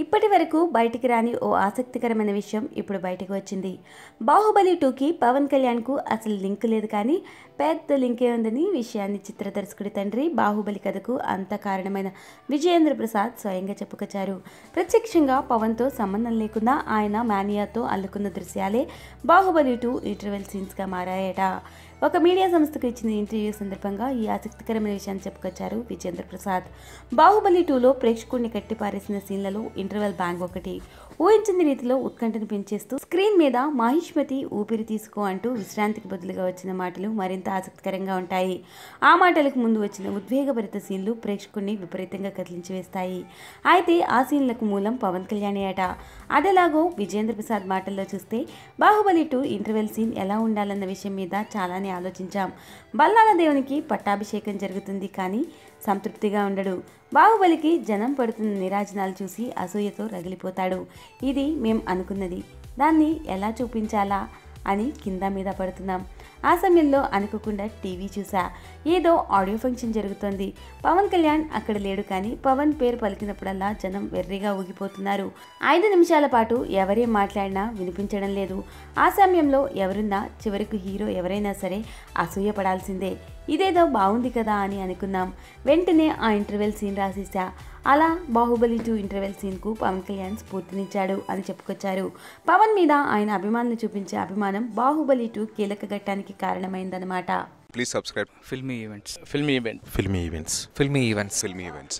ఇప్పటి వరకు బయటికి రాని ఓ ఆసక్తికరమైన విషయం ఇప్పుడు బయటకు వచ్చింది. బాహుబలి 2కి పవన్ కళ్యాణ్కు అసలు లింక్ లేదు, కానీ పెద్ద లింకే ఉందని విషయాన్ని చిత్ర దర్శకుడి తండ్రి బాహుబలి కథకు అంత కారణమైన విజయేంద్ర ప్రసాద్ స్వయంగా చెప్పుకొచ్చారు. ప్రత్యక్షంగా పవన్తో సంబంధం లేకుండా ఆయన మానియాతో అల్లుకున్న దృశ్యాలే బాహుబలి 2 ఇంటర్వెల్ సీన్స్గా మారాయట. ఒక మీడియా సంస్థకు ఇచ్చిన ఇంటర్వ్యూ సందర్భంగా ఈ ఆసక్తికరమైన విషయాన్ని చెప్పుకొచ్చారు విజయేంద్ర ప్రసాద్. బాహుబలి 2లో ప్రేక్షకుడిని కట్టిపారేసిన సీన్లలో ఇంటర్వెల్ బ్యాంగ్ ఒకటి. ఊహించిన రీతిలో ఉత్కంఠను పెంచేస్తూ స్క్రీన్ మీద మహిష్మతి ఊపిరి తీసుకో అంటూ విశ్రాంతికి బదులుగా వచ్చిన మాటలు మరింత ఆసక్తికరంగా ఉంటాయి. ఆ మాటలకు ముందు వచ్చిన ఉద్వేగభరిత సీన్లు ప్రేక్షకుడిని విపరీతంగా కదిలించి వేస్తాయి. అయితే ఆ సీన్లకు మూలం పవన్ కళ్యాణే అట. అదెలాగో విజయేంద్ర ప్రసాద్ మాటల్లో చూస్తే, బాహుబలి 2 ఇంటర్వెల్ సీన్ ఎలా ఉండాలన్న విషయం మీద చాలానే ఆలోచించాం. బల్లాల దేవునికి పట్టాభిషేకం జరుగుతుంది, కానీ సంతృప్తిగా ఉండడు. బాహుబలికి జనం పడుతున్న నిరాజనాలు చూసి అసూయతో రగిలిపోతాడు. ఇది మేం అనుకున్నది, దాన్ని ఎలా చూపించాలా అని కింద మీద పడుతున్నాం. ఆ సమయంలో అనుకోకుండా టీవీ చూసా. ఏదో ఆడియో ఫంక్షన్ జరుగుతోంది. పవన్ కళ్యాణ్ అక్కడ లేడు, కానీ పవన్ పేరు పలికినప్పుడల్లా జనం వెర్రిగా ఊగిపోతున్నారు. 5 నిమిషాల పాటు ఎవరేం మాట్లాడినా వినిపించడం లేదు. ఆ సమయంలో ఎవరున్నా చివరకు హీరో ఎవరైనా సరే అసూయపడాల్సిందే. ఇదేదో బాగుంది కదా అని అనుకున్నాం. వెంటనే ఆ ఇంటర్వెల్ సీన్ రాసేసా. అలా బాహుబలి 2 ఇంటర్వెల్ సీన్కు పవన్ కళ్యాణ్ స్ఫూర్తినిచ్చాడు అని చెప్పుకొచ్చారు. పవన్ మీద ఆయన అభిమానులు చూపించే అభిమానం బాహుబలి 2 కీలక ఘట్టానికి కారణమైందన్నమాట. Please subscribe. Filmy Events. Filmy Event. Filmy Events. Filmy Events. Filmy Events.